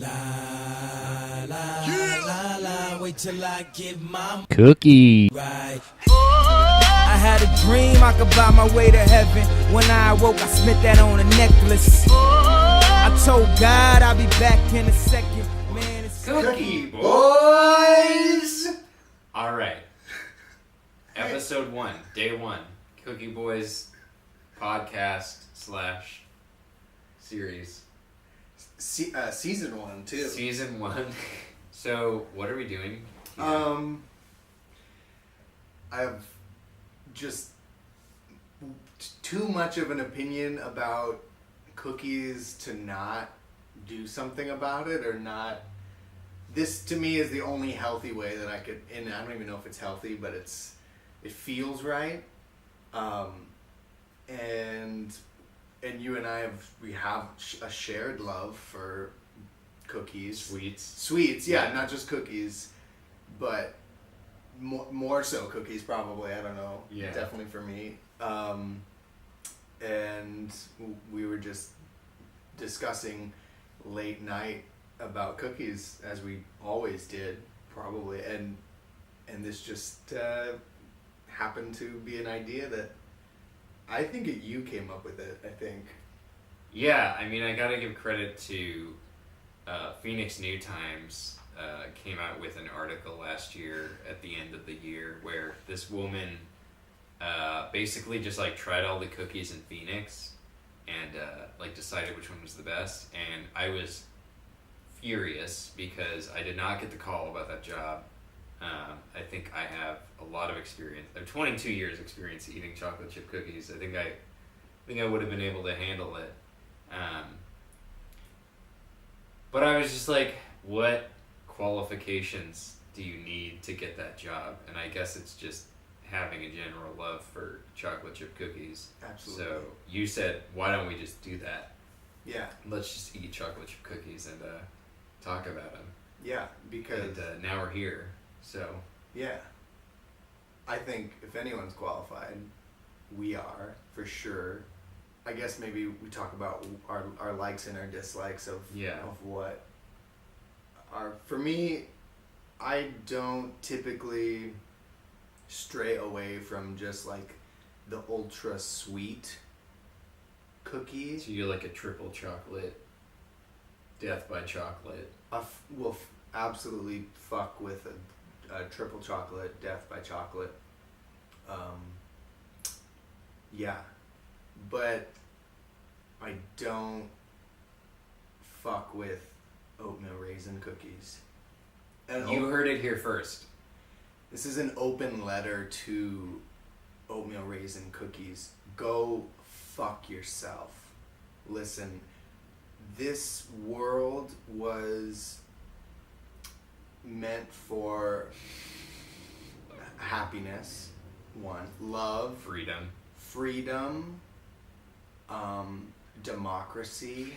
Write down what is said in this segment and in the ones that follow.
La la la la, wait till I get my Cookie. right. I had a dream I could buy my way to heaven. When I awoke, I spent that on a necklace. I told God I'll be back in a second. Man, it's Cookie Boys! Alright. Episode 1, day 1. Cookie Boys podcast / series. Season 1 too. Season 1. So, what are we doing? I have just too much of an opinion about cookies to not do something about it or not. This to me is the only healthy way that I could, and I don't even know if it's healthy, but it feels right. And you and I have a shared love for cookies. Sweets, yeah, not just cookies, but more so cookies probably, I don't know. Yeah. Definitely for me. And we were just discussing late night about cookies, as we always did, probably, and this just happened to be an idea that I think you came up with it, I think. Yeah, I mean, I gotta give credit to Phoenix New Times came out with an article last year at the end of the year where this woman basically just like tried all the cookies in Phoenix and like decided which one was the best, and I was furious because I did not get the call about that job. I think I have a lot of experience. I have 22 years experience eating chocolate chip cookies. I think I would have been able to handle it. But I was just like, what qualifications do you need to get that job? And I guess it's just having a general love for chocolate chip cookies. Absolutely. So you said, why don't we just do that? Yeah. Let's just eat chocolate chip cookies and talk about them. Yeah, because... And now we're here, so... Yeah. I think if anyone's qualified, we are, for sure. I guess maybe we talk about our likes and our dislikes of what are... For me, I don't typically stray away from just like the ultra sweet cookie. So you're like a triple chocolate, death by chocolate. Will absolutely fuck with a triple chocolate, death by chocolate. Yeah, but I don't fuck with oatmeal raisin cookies. And You heard it here first. This is an open letter to oatmeal raisin cookies. Go fuck yourself. Listen, this world was meant for happiness, one, love, freedom, democracy,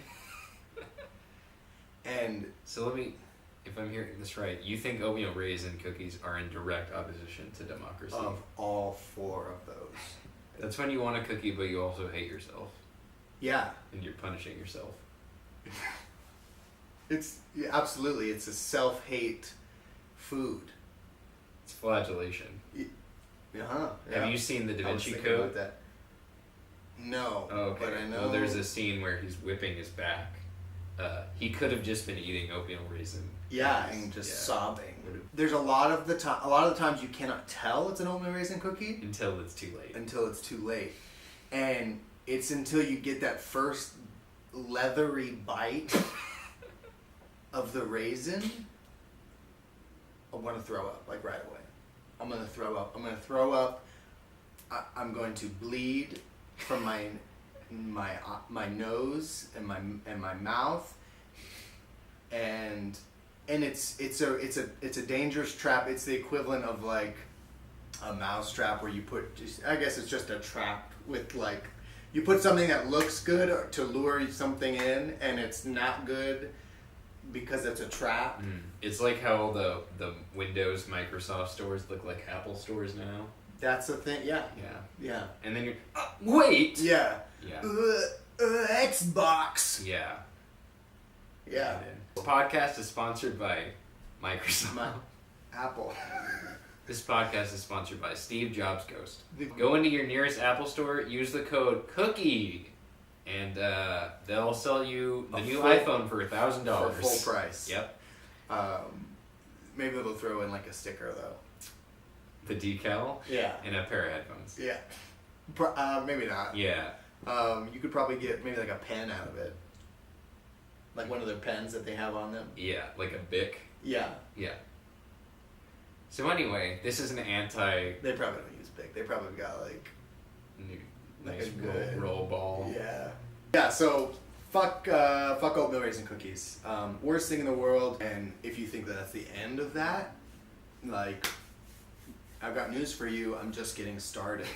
and So let me, if I'm hearing this right, you think oatmeal raisin cookies are in direct opposition to democracy? of all four of those. That's when you want a cookie, but you also hate yourself, Yeah, and you're punishing yourself. absolutely. It's a self-hate food. It's flagellation. Yeah. Have you seen the Da I was Vinci thinking about Code? that. No, Oh, okay. but I know. Well, there's a scene where he's whipping his back. He could have just been eating oatmeal raisin. Yeah, cookies. and just Yeah. sobbing. There's a lot of the times you cannot tell it's an oatmeal raisin cookie Until it's too late. until it's too late, and it's until you get that first leathery bite of the raisin. I want to throw up like right away. I'm gonna throw up. I'm going to bleed from my nose and my mouth, and it's a dangerous trap. It's the equivalent of like a mouse trap where you put I guess it's just a trap with like you put something that looks good to lure something in, and it's not good because it's a trap. It's like how the Windows Microsoft stores look like Apple stores now. That's the thing. Yeah. Yeah. And then you're wait. Yeah. Yeah. Xbox. Yeah. Yeah. This podcast is sponsored by Microsoft. Apple. This podcast is sponsored by Steve Jobs Ghost. Go into your nearest Apple store, use the code COOKIE, and they'll sell you the new iPhone for $1,000. For full price. Yep. Maybe they'll throw in like a sticker though. The decal? Yeah. And a pair of headphones. Yeah. Maybe not. Yeah. You could probably get maybe like a pen out of it. Like one of their pens that they have on them. Yeah, like a Bic. Yeah. Yeah. So anyway, this is an They probably don't use Bic. They probably got like nice a good roll ball. Yeah. Yeah. So fuck oatmeal raisin cookies. Worst thing in the world. And if you think that that's the end of that, like, I've got news for you. I'm just getting started.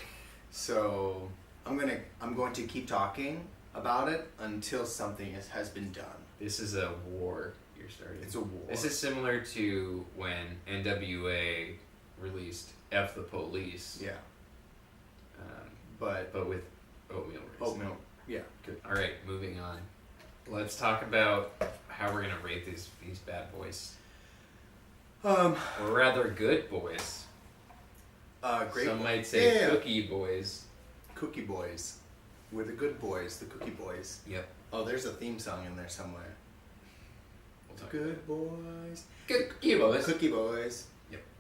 So I'm going to keep talking about it until something has been done. This is a war you're starting. It's a war. This is similar to when NWA released F the Police. Yeah. But with oatmeal raisin. Oatmeal. Yeah. Good. All right, moving on. Let's talk about how we're gonna rate these bad boys. Or rather, good boys. Great. Some might say yeah. cookie boys. Cookie boys. We're the good boys, the cookie boys. Yep. Oh, there's a theme song in there somewhere. Good boys. Good cookie boys. Cookie boys.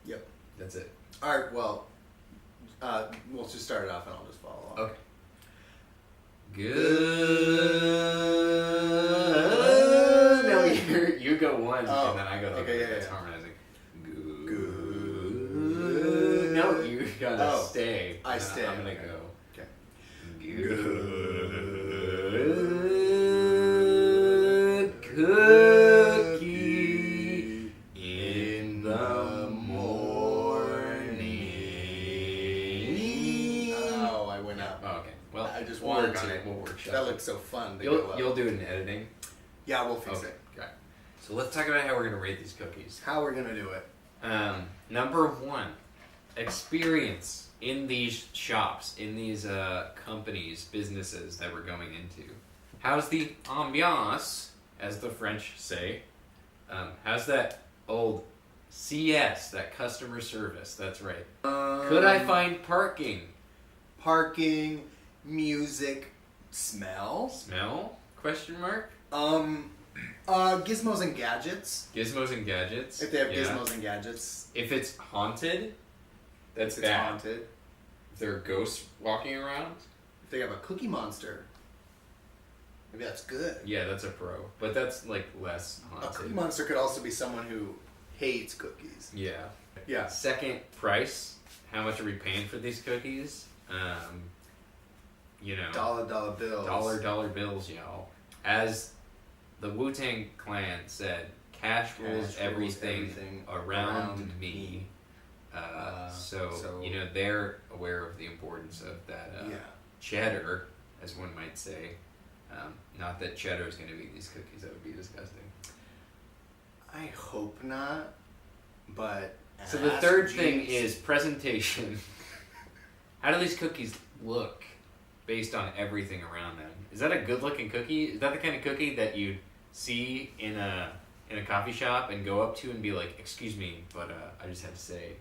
Yep. That's it. All right. Well, we'll just start it off, and I'll just follow along. Okay. Good. No, you go one, and then I go the other. It's harmonizing. Good. No, you gotta stay. I stay. I'm gonna go. Okay. Good cookie in the morning. Oh, I went up. Oh, okay. Well, I just we'll wanted work on to. it. We'll workshop. That looks so fun. You'll do it in editing. Yeah, we'll fix it. Okay. So let's talk about how we're gonna rate these cookies. How we're gonna do it. Number one, experience in these shops, in these companies, businesses that we're going into. How's the ambiance, as the French say? How's that old CS, that customer service? That's right. Could I find parking? Parking, music, smell. Smell? Question mark? Gizmos and gadgets. Gizmos and gadgets. If they have gizmos and gadgets. If it's haunted, that's if it's bad. haunted. If there are ghosts walking around. If they have a Cookie Monster. Maybe that's good. Yeah, that's a pro. But that's like less haunted. A Cookie Monster could also be someone who hates cookies. Yeah. Yeah. Second, price. How much are we paying for these cookies? Dollar bills. Dollar bills, y'all. As the Wu-Tang Clan said, cash rules everything around me. So they're aware of the importance of that cheddar, as one might say. Not that cheddar is going to be these cookies. That would be disgusting. I hope not, but... So the third thing is presentation. How do these cookies look based on everything around them? Is that a good-looking cookie? Is that the kind of cookie that you see in a coffee shop and go up to and be like, "Excuse me, but I just have to say,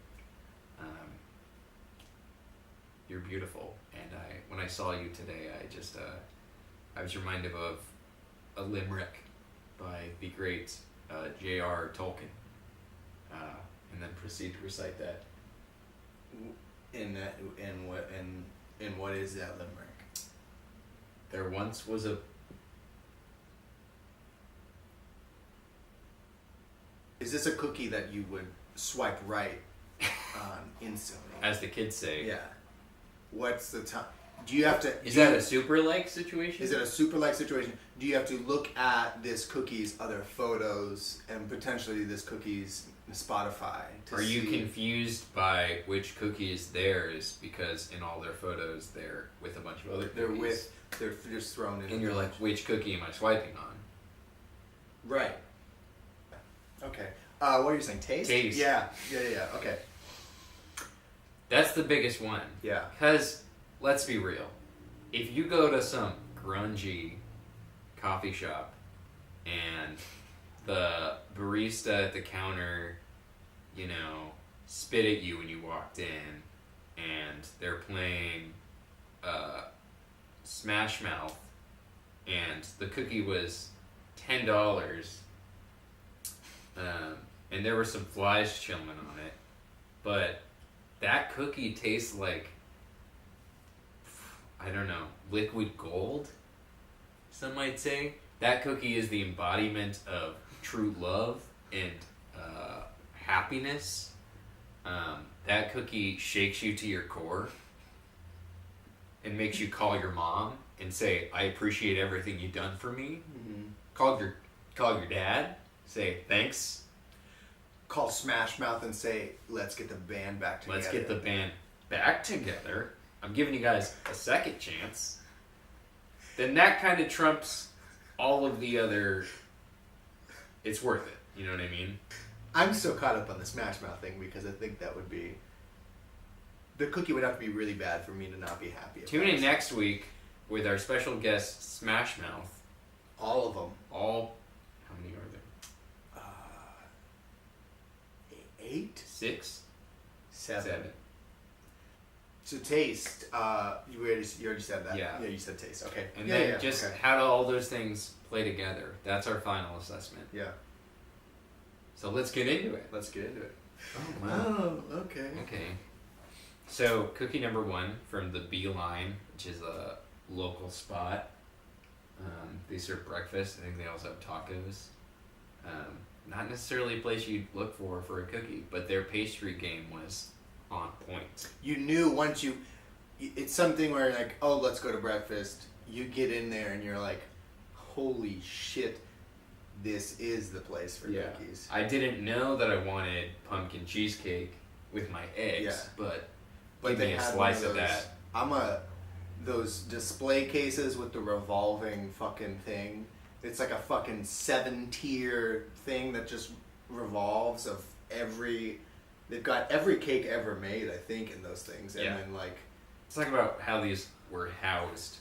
you're beautiful." And when I saw you today, I was reminded of a limerick by the great J.R. Tolkien, and then proceed to recite that. In what is that limerick? There once was a... Is this a cookie that you would swipe right on instantly? As the kids say. Yeah. What's the time? Do you have to... Is that a super-like situation? Is it a super-like situation? Do you have to look at this cookie's other photos and potentially this cookie's Spotify to Are you confused by which cookie is theirs because in all their photos they're with a bunch of other cookies? They're just thrown in. And you're like, which cookie am I swiping on? Right. Okay. What are you saying? Taste? Taste. Yeah. Okay. That's the biggest one. Yeah. Because, let's be real. If you go to some grungy coffee shop and the barista at the counter, spit at you when you walked in, and they're playing Smash Mouth, and the cookie was $10, and there were some flies chilling on it, but that cookie tastes like, I don't know, liquid gold, some might say. That cookie is the embodiment of true love and happiness. That cookie shakes you to your core and makes you call your mom and say, I appreciate everything you've done for me. Mm-hmm. Call your dad, say thanks. Call Smash Mouth and say, let's get the band back together. Let's get the band back together. I'm giving you guys a second chance. Then that kind of trumps all of the other, it's worth it. You know what I mean? I'm so caught up on the Smash Mouth thing because I think that would be, the cookie would have to be really bad for me to not be happy. Tune in next week with our special guest, Smash Mouth. All of them. How many are there? 8? 6? 7. So taste, you already said that. Yeah. Yeah, you said taste. Okay. And then how do all those things play together? That's our final assessment. Yeah. So let's get into it. Oh, wow. Oh, okay. Okay. So cookie number 1 from the Beeline, which is a local spot. They serve breakfast. I think they also have tacos. Not necessarily a place you'd look for a cookie, but their pastry game was on point. You knew once it's something where like, oh, let's go to breakfast. You get in there and you're like, holy shit, this is the place for cookies. I didn't know that I wanted pumpkin cheesecake with my eggs, but give me a slice of that. Those display cases with the revolving fucking thing. It's like a fucking 7-tier thing that just revolves of they've got every cake ever made, I think, in those things. And then like, let's talk about how these were housed.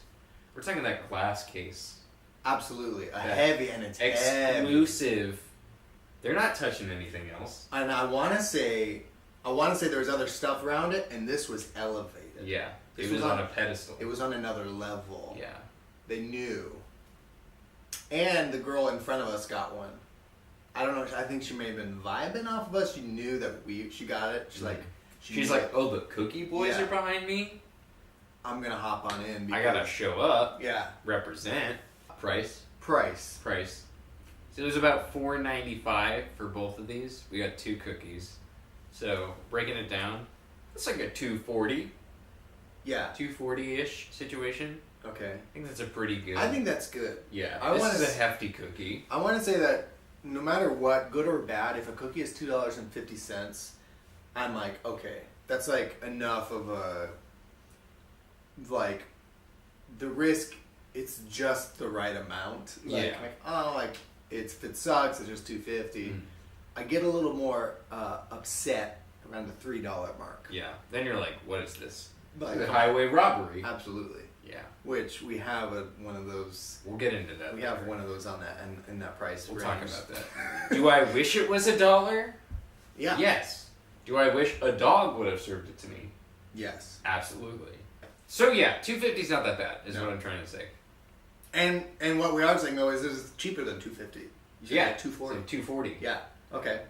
We're talking that glass case. Absolutely. Heavy, and it's exclusive. Heavy. They're not touching anything else. And I want to say there was other stuff around it, and this was elevated. Yeah. It was on a pedestal. It was on another level. Yeah. They knew. And the girl in front of us got one. I don't know. I think she may have been vibing off of us. She knew that she got it. She's like, oh, the cookie boys are behind me. I'm gonna hop on in. I gotta show up. Yeah. Represent. Price. So it was about $4.95 for both of these. We got 2 cookies. So breaking it down, it's like a $2.40. Yeah. $2.40-ish situation. Okay. I think that's a pretty good. I think that's good. Yeah. This is a hefty cookie. I want to say that no matter what, good or bad, if a cookie is $2.50, I'm like, okay, that's like enough of a, like, the risk, it's just the right amount. If it sucks, it's just $2.50. Mm. I get a little more upset around the $3 mark. Yeah. Then you're like, what is this? Like, the highway robbery. Absolutely. Yeah. Which we have one of those. We'll get into that. We have one of those on that in that price We'll range. talk about that. Do I wish it was $1? Yeah. Yes. Do I wish a dog would have served it to me? Yes. Absolutely. So yeah, $2.50 is not that bad, is what I'm trying to say. And what we are saying though is this is cheaper than $2.50. Yeah. $2.40. So $2.40. Yeah. Okay.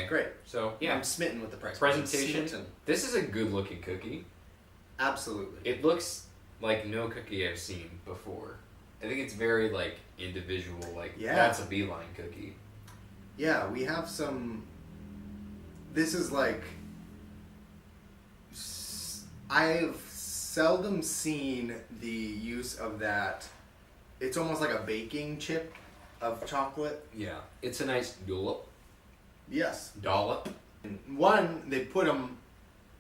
Great. So yeah, I'm smitten with the price. Presentation. This is a good looking cookie. Absolutely. It looks like no cookie I've seen before. I think it's very like individual. Like that's a Beeline cookie. Yeah, we have some. This is like. I've seldom seen the use of that. It's almost like a baking chip of chocolate. Yeah, it's a nice dollop. Yes. Dollop. One, they put them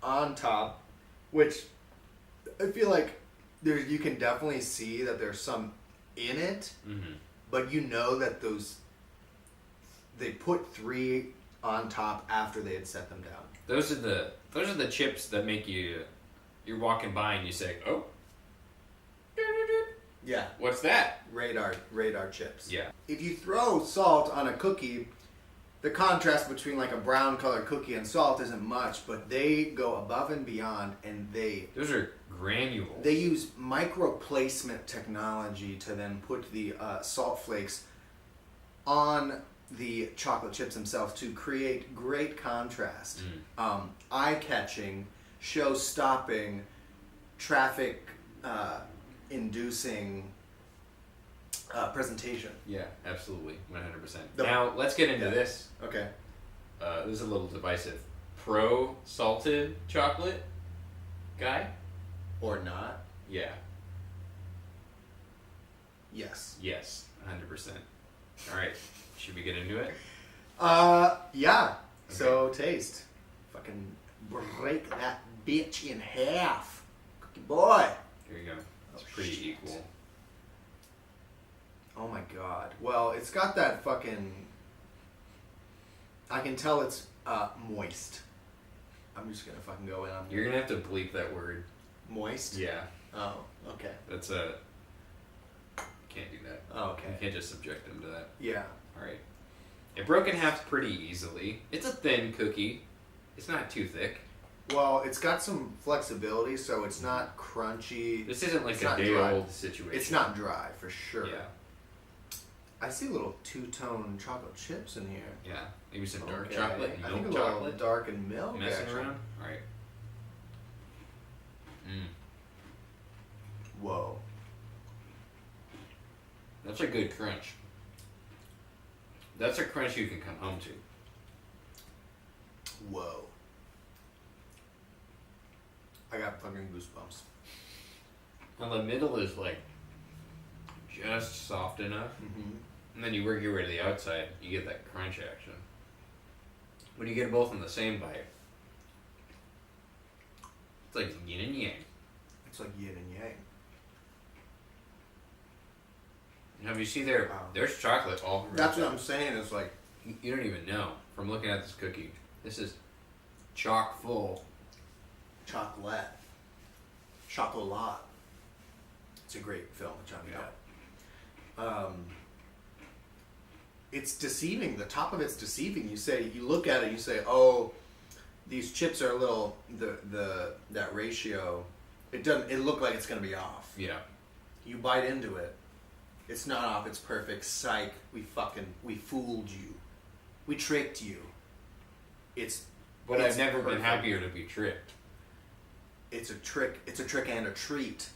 on top, which I feel like you can definitely see that there's some in it, but you know that they put 3 on top after they had set them down. Those are the chips that make you're walking by and you say, oh. Yeah. What's that? Radar chips. Yeah. If you throw salt on a cookie, the contrast between like a brown colored cookie and salt isn't much, but they go above and beyond, and those are granules. They use micro placement technology to then put the salt flakes on the chocolate chips themselves to create great contrast, eye-catching, show-stopping, traffic-inducing presentation. Yeah, absolutely, 100%. Now let's get into this. Okay. This is a little divisive. Pro salted chocolate guy or not? Yeah. Yes. Yes, 100%. All right. Should we get into it? Yeah. Okay. So taste. Fucking break that bitch in half. Cookie boy. Here you go. It's pretty equal. Oh my god. Well, it's got that fucking... I can tell it's moist. I'm just gonna fucking go in on... You're gonna have to bleep that word. Moist? Yeah. Oh, okay. That's a... Can't do that. Oh, okay. You can't just subject them to that. Yeah. Alright. It broke in half pretty easily. It's a thin cookie. It's not too thick. Well, it's got some flexibility, so it's not crunchy. This isn't like a day-old situation. It's not dry, for sure. Yeah. I see little two-tone chocolate chips in here. Yeah. Maybe some dark chocolate and I think milk a little chocolate. dark and milk, Messing actually. around? Alright. Whoa. That's a good crunch. That's a crunch you can come home to. Whoa. I got fucking goosebumps. Well, the middle is like just soft enough, and then you work your way to the outside, you get that crunch action. When you get both in the same bite, it's like yin and yang. It's like yin and yang. Now, if you see there, there's chocolate all around. That's what I'm saying. It's like you don't even know from looking at this cookie. This is chock full. Chocolate. Chocolat. It's a great film, Johnny Depp. It's deceiving. The top of it's deceiving. You look at it, you say, "Oh, these chips are a little that ratio. It doesn't. It look like it's gonna be off." Yeah. You bite into it. It's not off. It's perfect. Psych. We fooled you. We tricked you. But I've never been happier to be tricked. It's a trick. It's a trick and a treat.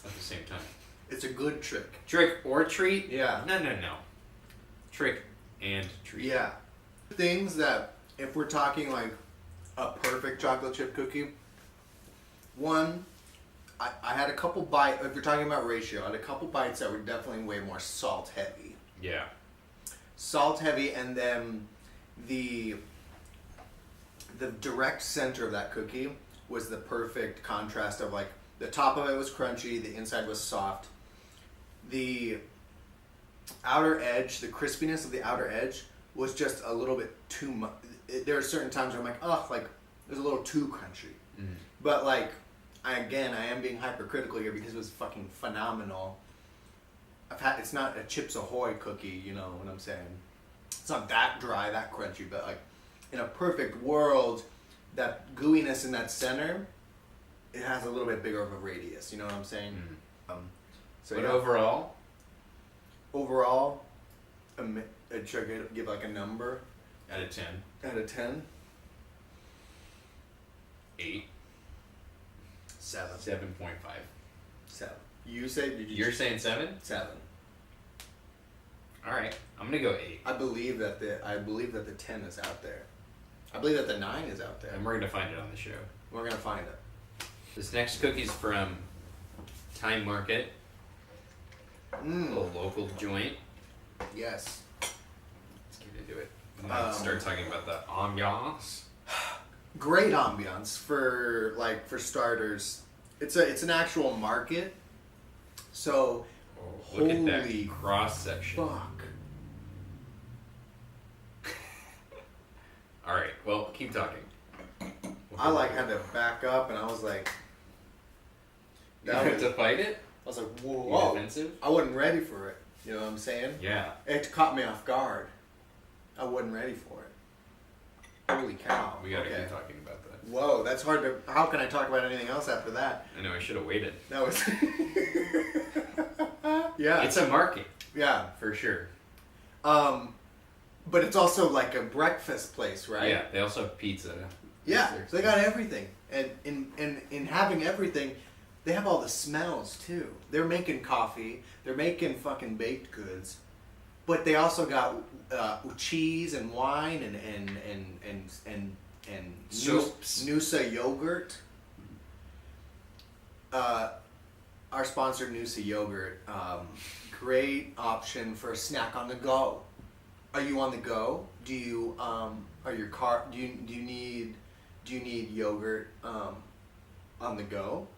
At the same time. It's a good trick. Trick or treat? Yeah. No. Trick and treat. Yeah. Things that, if we're talking like a perfect chocolate chip cookie, one, I had a couple bites, if you're talking about ratio, I had a couple bites that were definitely way more salt heavy. Yeah. Salt heavy, and then the direct center of that cookie was the perfect contrast of like, the top of it was crunchy, the inside was soft. The outer edge, the crispiness of the outer edge was just a little bit too much. There are certain times where I'm like, oh, like, it was a little too crunchy. But like, I am being hypercritical here because it was fucking phenomenal. It's not a Chips Ahoy cookie, you know what I'm saying? It's not that dry, that crunchy, but like, in a perfect world, that gooiness in that center, it has a little bit bigger of a radius, you know what I'm saying? But overall, should I give like a number? out of 10. Out of 10? 8. 7. 7.5. 7. You're saying 7? 7. All right, I'm gonna go 8. I believe that the 10 is out there. I believe that the 9 is out there. And we're gonna find it on the show. We're gonna find it. This next cookie's from Time Market, a little local joint. Yes. Let's get into it. And then start talking about the ambiance. Great ambiance for starters. It's an actual market. So Look at holy that cross section. fuck. All right, well, keep talking. I had to back up, and I was like, You had to fight it? was like, whoa. Defensive? I wasn't ready for it. You know what I'm saying? Yeah. It caught me off guard. I wasn't ready for it. Holy cow. We gotta keep talking about that. Whoa, that's hard to... How can I talk about anything else after that? I know, I should have waited. That was... yeah. It's a market. Yeah. For sure. But it's also like a breakfast place, right? Yeah, they also have pizza. Yeah, so they got everything. And in having everything, they have all the smells too. They're making coffee, they're making fucking baked goods, but they also got cheese and wine and soaps. Noosa yogurt. Our sponsor Noosa yogurt, great option for a snack on the go. Are you on the go? Do you do you need yogurt on the go?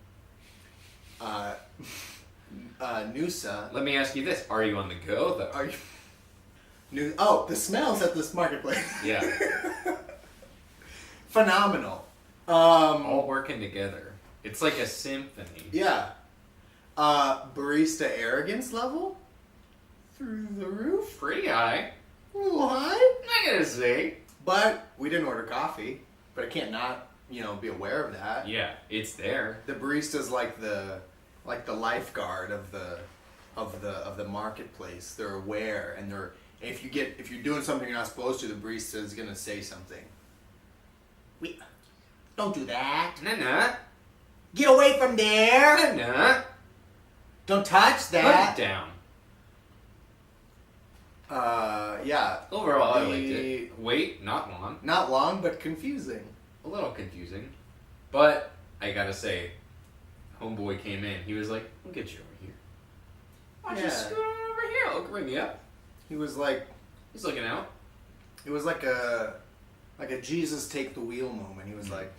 Noosa. Let me ask you this: are you on the go though? Are you? The smells at this marketplace. Yeah. Phenomenal. All working together. It's like a symphony. Yeah. Barista arrogance level through the roof. Pretty high. A little high. I'm gonna say. But we didn't order coffee. But I can't not, be aware of that. Yeah, it's there. The barista's like the lifeguard of the marketplace. They're aware, and if you're doing something you're not supposed to, the barista is gonna say something. Don't do that. Nah. Get away from there. Nah. Don't touch that. Put it down. Yeah. Overall, I liked it. Wait, not long. Not long, but confusing. A little confusing. But, I gotta say, homeboy came in. He was like, I'll get you over here. Why don't you scoot on over here? I'll bring you up. He was like... He's looking out. It was like a Jesus take the wheel moment. He was like,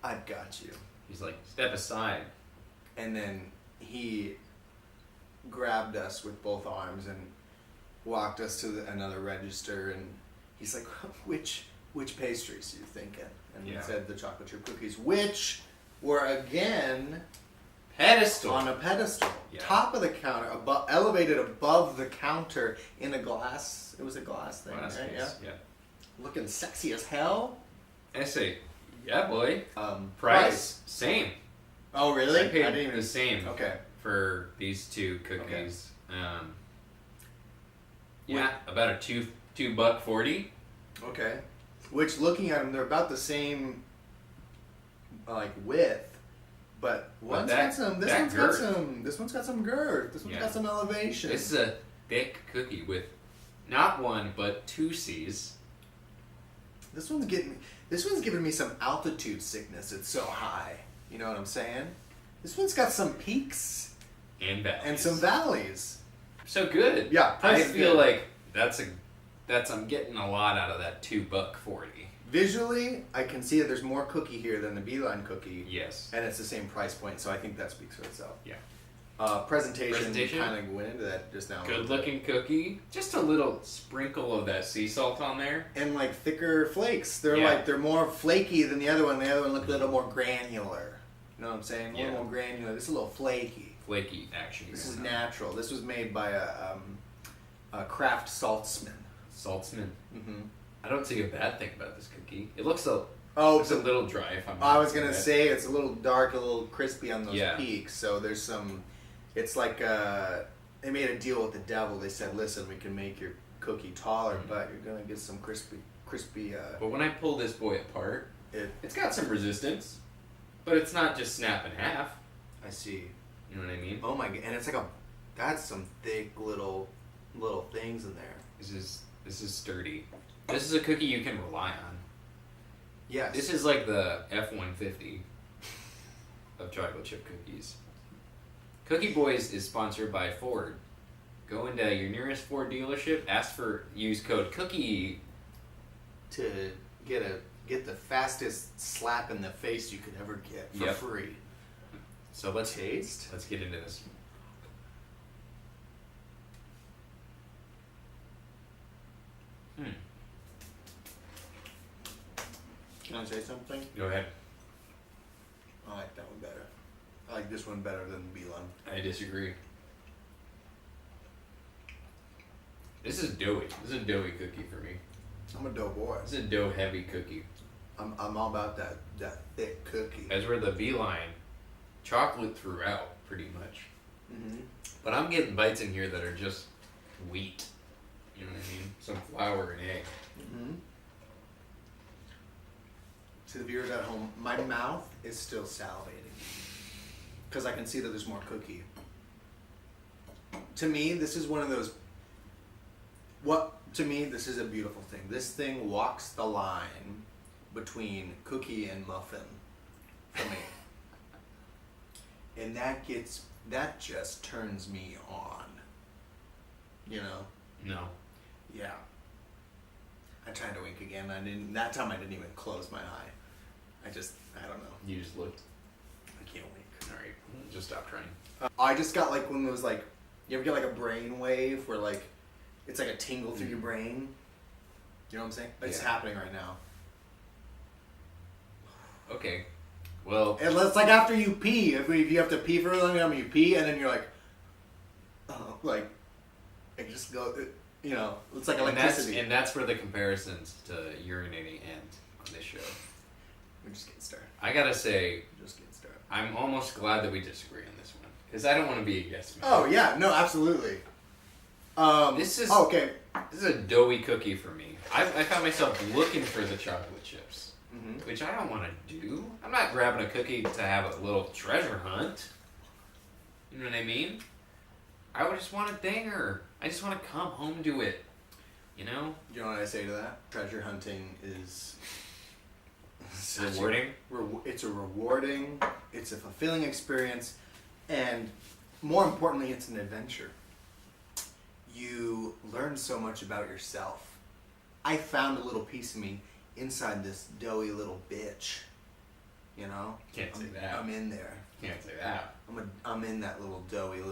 I've got you. He's like, step aside. And then he grabbed us with both arms and walked us to another register, and he's like, which pastries are you thinking? And he said the chocolate chip cookies, which were again on a pedestal, top of the counter, elevated above the counter in a glass. It was a glass thing, right? Case, yeah. Looking sexy as hell. I say, yeah, boy. Price, same. Oh, really? I paid the same. Okay. For these two cookies. Yeah, about a $2.40. Okay. Which, looking at them, they're about the same, width, but one's got some. This one's got some. This one's got some girth. This one's got some elevation. This is a thick cookie with not one but two C's. This one's giving me some altitude sickness. It's so high. You know what I'm saying? This one's got some peaks and valleys. And some valleys. So good. Yeah, I feel like I'm getting a lot out of that $2.40. Visually, I can see that there's more cookie here than the Beeline cookie. Yes. And it's the same price point, so I think that speaks for itself. Yeah. Presentation kind of went into that just now. Good looking cookie. Just a little sprinkle of that sea salt on there. And thicker flakes. They're more flaky than the other one. The other one looked a little more granular. You know what I'm saying? A little more granular. This is a little flaky. Flaky action. This is natural. This was made by a craft saltsman. Saltsman. Mm-hmm. I don't see a bad thing about this cookie. It looks a little dry. If I'm I was gonna say it's a little dark, a little crispy on those Yeah. peaks. So there's some. It's like they made a deal with the devil. They said, "Listen, we can make your cookie taller, but you're gonna get some crispy." But when I pull this boy apart, it's got some resistance, but it's not just snap in half. I see. You know what I mean? Oh my god! And it's like that's some thick little things in there. This is sturdy. This is a cookie you can rely on. Yes. This is like the F-150 of chocolate chip cookies. Cookie Boyz is sponsored by Ford. Go into your nearest Ford dealership, use code COOKIE to get the fastest slap in the face you could ever get for free. So let's taste. Let's get into this. Can I say something? Go ahead. I like that one better. I like this one better than the Beeline. I disagree. This is doughy. This is a doughy cookie for me. I'm a dough boy. This is a dough heavy cookie. I'm all about that thick cookie. As where the Beeline, chocolate throughout, pretty much. Mm-hmm. But I'm getting bites in here that are just wheat. You know what I mean? Some flour and egg. Mm-hmm. To the viewers at home, my mouth is still salivating because I can see that there's more cookie. To me, this is one of those. To me, this is a beautiful thing. This thing walks the line between cookie and muffin for me, and that just turns me on. You know? No. Yeah. I tried to wink again. That time I didn't even close my eye. I don't know. You just looked. I can't wink. Alright, just stop trying. I just got like one of those like, you ever get like a brain wave where like, it's like a tingle through your brain? You know what I'm saying? It's happening right now. Okay. Well. It's like after you pee. If you have to pee for a long time, you pee and then you're like, like, it just goes, you know, it's like electricity. And that's where the comparisons to urinating end on this show. We're just getting started. I gotta say, Just getting started. I'm almost glad that we disagree on this one. Because I don't want to be a yes man. Oh, yeah. No, absolutely. This is okay. This is a doughy cookie for me. I found myself looking for the chocolate chips, which I don't want to do. I'm not grabbing a cookie to have a little treasure hunt. You know what I mean? I would just want a dinger. I just want to come home to it. You know? You know what I say to that? Treasure hunting is Rewarding? It's a rewarding, it's a fulfilling experience, and more importantly, it's an adventure. You learn so much about yourself. I found a little piece of me inside this doughy little bitch. You know? Can't say that. I'm in there. Can't say that. I'm in that little doughy a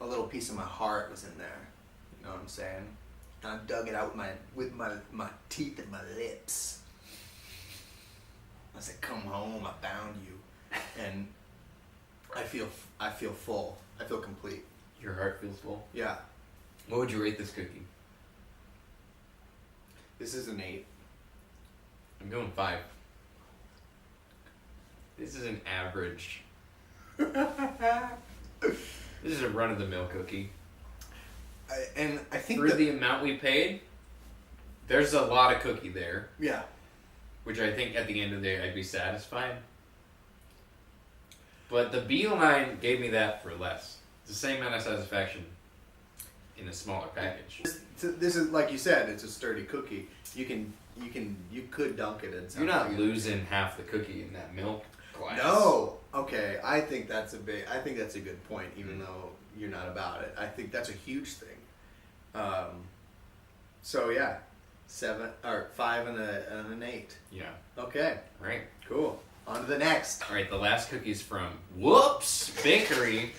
little piece of my heart was in there. You know what I'm saying? And I dug it out with my teeth and my lips. I said, "Come home, I found you," and I feel full. I feel complete. Your heart feels full? Yeah. What would you rate this cookie? This is an 8. I'm going 5. This is an average. This is a run-of-the-mill cookie. I think for the amount we paid, there's a lot of cookie there. Yeah. Which I think at the end of the day I'd be satisfied. But the Beeline gave me that for less. It's the same amount of satisfaction in a smaller package. This is like you said, it's a sturdy cookie. You could dunk it in something. You're not losing half the cookie in that milk glass. No. Okay, I think that's a good point, even though you're not about it. I think that's a huge thing. So yeah, 5 and an 8. Yeah. Okay. Right. Cool. On to the next. All right, the last cookie's from Whoops Bakery.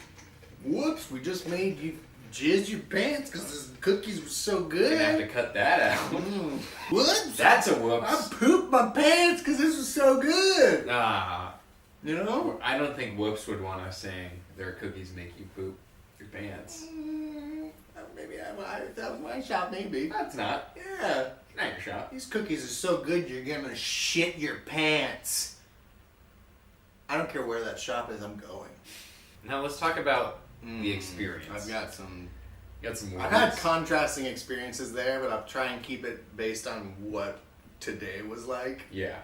Whoops, we just made you jizz your pants because the cookies were so You're good. gonna have to cut that out. Whoops. That's a whoops. I pooped my pants because this was so good. Nah. You know? I don't think Whoops would want us saying their cookies make you poop your pants. Maybe if that was my shop, maybe. That's not. Yeah. Not your shop. These cookies are so good, you're gonna shit your pants. I don't care where that shop is, I'm going. Now let's talk about the experience. I've got some. Words. I've had contrasting experiences there, but I'll try and keep it based on what today was like. Yeah.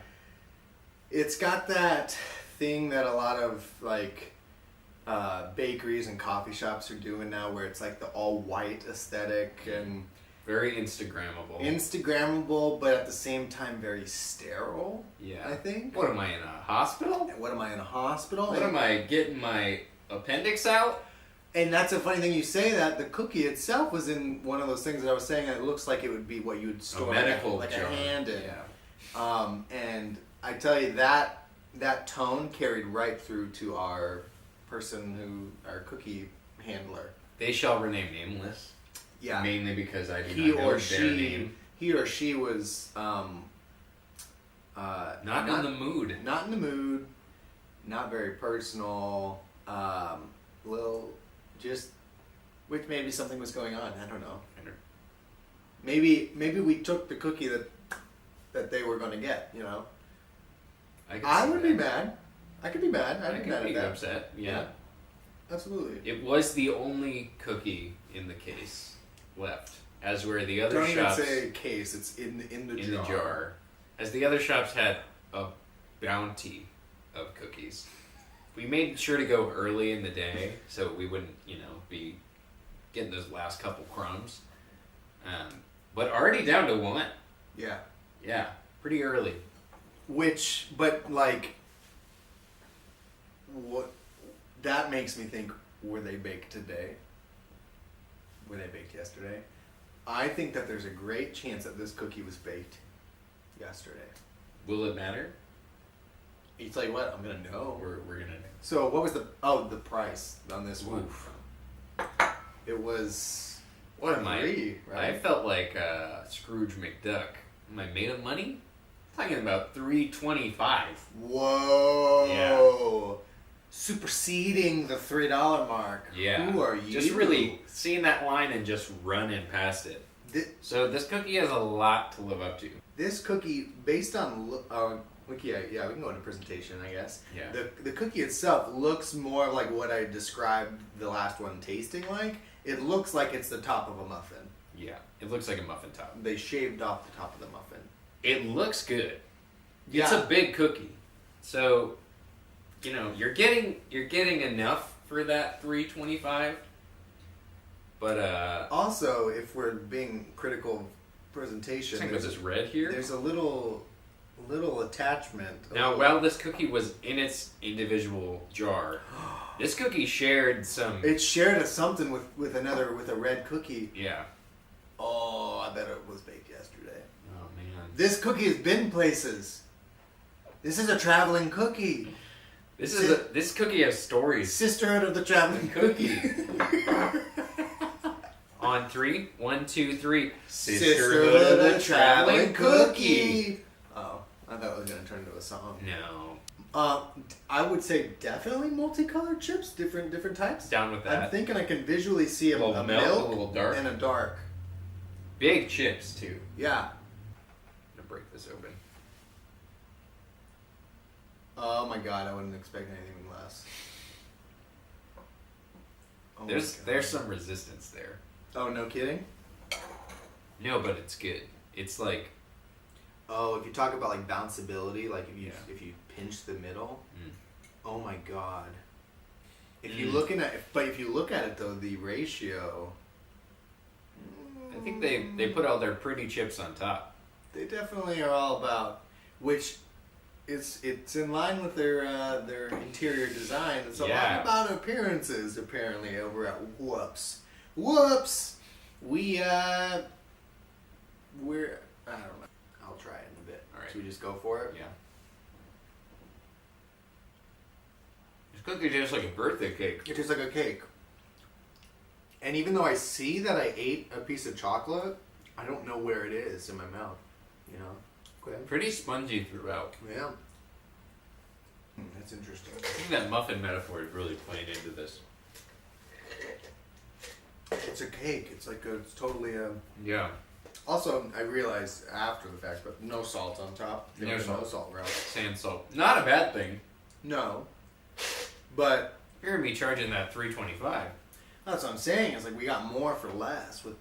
It's got that thing that a lot of like bakeries and coffee shops are doing now, where it's like the all white aesthetic and very Instagrammable. Instagrammable, but at the same time very sterile. Yeah. I think. What am I in a hospital? What am I in a hospital? What am I getting my appendix out? And that's a funny thing you say that. The cookie itself was in one of those things that I was saying. It looks like it would be what you would store like a hand in. Yeah. And I tell you that tone carried right through to our cookie handler. They shall remain nameless. Yeah. Mainly because I do not know their name. He or she was not in the mood. Not in the mood. not very personal, little, just, which maybe something was going on. I don't know. Maybe we took the cookie that they were going to get. You know. I would be mad. I could be mad. I'd be mad at that. Upset. Yeah. Absolutely. It was the only cookie in the case left, as were the other shops. Don't even say case. It's in the jar. As the other shops had a bounty of cookies. We made sure to go early in the day so we wouldn't, be getting those last couple crumbs. But already down to one. Yeah. Yeah, pretty early. But like, what? That makes me think: were they baked today? Were they baked yesterday? I think that there's a great chance that this cookie was baked yesterday. Will it matter? You tell you what, I'm gonna know. We're gonna. So what was the price on this one? It was what am $3, right? I felt like Scrooge McDuck. Am I made of money? I'm talking about $3.25. Whoa! Yeah. Superseding the $3 mark. Yeah. Who are you? Just really seeing that line and just running past it. So this cookie has a lot to live up to. This cookie, based on we can go into presentation, I guess. Yeah. The cookie itself looks more like what I described the last one tasting like. It looks like it's the top of a muffin. Yeah, it looks like a muffin top. They shaved off the top of the muffin. It looks good. Yeah. It's a big cookie, so you're getting enough for that $3.25. But also, if we're being critical of presentation, there's this red here. There's a little attachment. Now, while this cookie was in its individual jar, this cookie shared some. It shared something with a red cookie. Yeah. Oh, I bet it was baked yesterday. Oh man. This cookie has been places. This is a traveling cookie. This cookie has stories. Sisterhood of the Traveling Cookie. On 3, 1, 2, 3. Sisterhood of the Traveling Cookie. Oh, I thought it was gonna turn into a song. No. I would say definitely multicolored chips, different types. Down with that. I'm thinking I can visually see a milk, a little dark, and a dark. Big chips too. Yeah. I'm gonna break this open. Oh my god, I wouldn't expect anything less. Oh there's some resistance there. Oh, no kidding? No, but it's good. It's like, oh, if you talk about like bounceability, like if you pinch the middle, oh my god. If you look at it though, the ratio. I think they put all their pretty chips on top. They definitely are all about, which it's in line with their interior design. It's a lot about appearances apparently over at Whoops. We're I don't know. I'll try it in a bit. All right. Should we just go for it? Yeah. This cookie tastes like a birthday cake. It tastes like a cake. And even though I see that I ate a piece of chocolate, I don't know where it is in my mouth. Okay. Pretty spongy throughout. Yeah. That's interesting. I think that muffin metaphor is really playing into this. It's a cake. It's totally a... Yeah. Also, I realized after the fact, but no salt on top. No salt route. Sand salt. Not a bad thing. No. But... You're going to be charging that $3.25. That's what I'm saying. It's like we got more for less for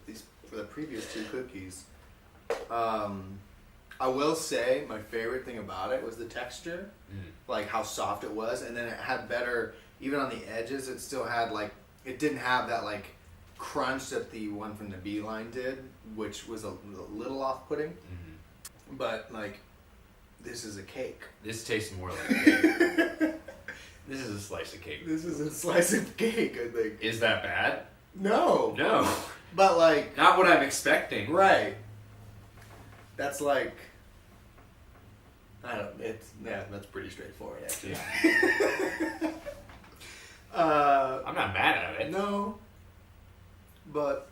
the previous two cookies. I will say my favorite thing about it was the texture. Like how soft it was, and then it had better, even on the edges, it still had it didn't have that crunch that the one from the Beeline did, which was a little off-putting. But this is a cake. This tastes more like cake. This is a slice of cake. This is a slice of cake, I think. Is that bad? No. But not what I'm expecting. Right. That's I don't. That's pretty straightforward, actually. Yeah. I'm not mad at it. No. But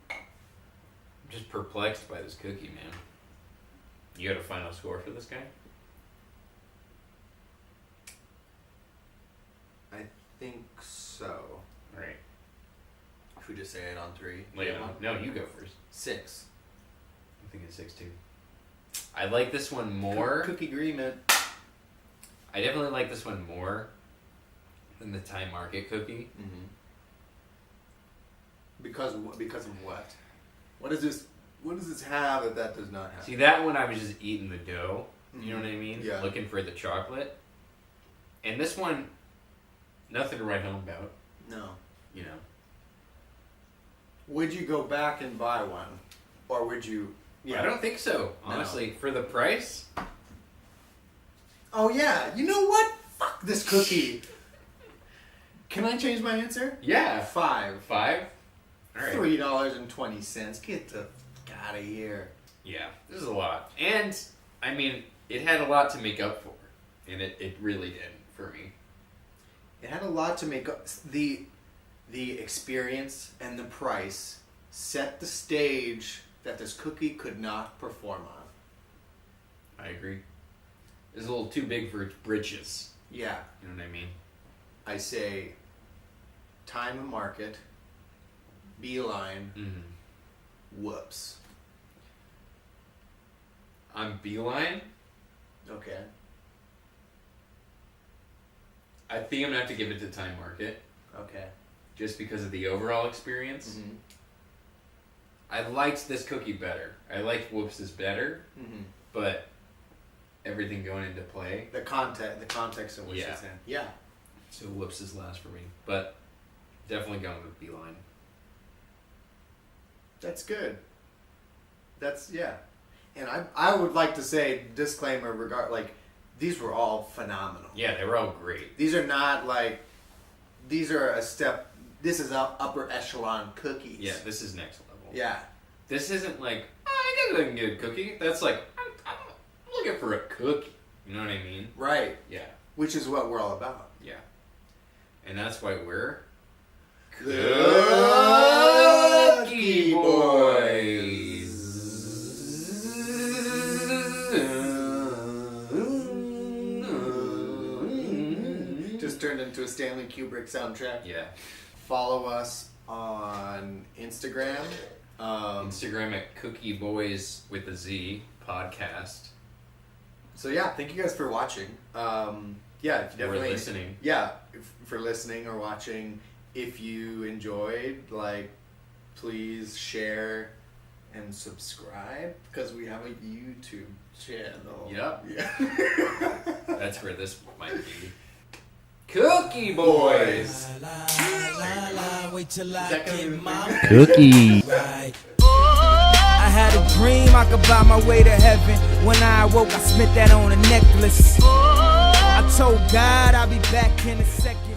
I'm just perplexed by this cookie, man. You got a final score for this guy? Should we just say it on 3? No, you go first. 6. I'm thinking 6 too. I like this one more. Cookie agreement. I definitely like this one more than the Thai market cookie. Mm-hmm. Because of what? What does this have that does not have? See, that one I was just eating the dough. You know what I mean? Yeah. Looking for the chocolate. And this one, nothing to write home about. No. You know. Would you go back and buy one, or would you? Yeah. I don't think so. Honestly, for the price. Oh yeah. You know what? Fuck this cookie. Can I change my answer? Yeah. 5. 5. All right. $3.20. Get the fuck out of here. Yeah, this is a lot. And, I mean, it had a lot to make up for. And it really did for me. It had a lot to make up. The experience and the price set the stage that this cookie could not perform on. I agree. It's a little too big for its britches. Yeah. You know what I mean? I say time and market, Beeline, whoops. On Beeline, Okay. I think I'm going to have to give it to Time Market. Okay. Just because of the overall experience. Mm-hmm. I liked this cookie better. I liked Whoops' better, but everything going into play. The context in which it's in. Yeah. So Whoops is last for me, but definitely going with Beeline. That's good. And I would like to say, disclaimer, these were all phenomenal. Yeah, they were all great. These are not these are a step, this is upper echelon cookies. Yeah, this is next level. Yeah. This isn't like, I gotta get a cookie. That's like, I'm looking for a cookie. You know what I mean? Right. Yeah. Which is what we're all about. Yeah. And that's why we're Cookie Boys. Just turned into a Stanley Kubrick soundtrack. Yeah. Follow us on Instagram. Instagram at Cookie Boys with a Z podcast. So yeah, thank you guys for watching. Definitely For listening. Yeah, for listening or watching. If you enjoyed, please share and subscribe because we have a YouTube channel. Yep. Yeah. That's where this might be. Cookie Boys. Wait till I get my Cookie. right. I had a dream I could buy my way to heaven. When I awoke, I smit that on a necklace. I told God I'll be back in a second.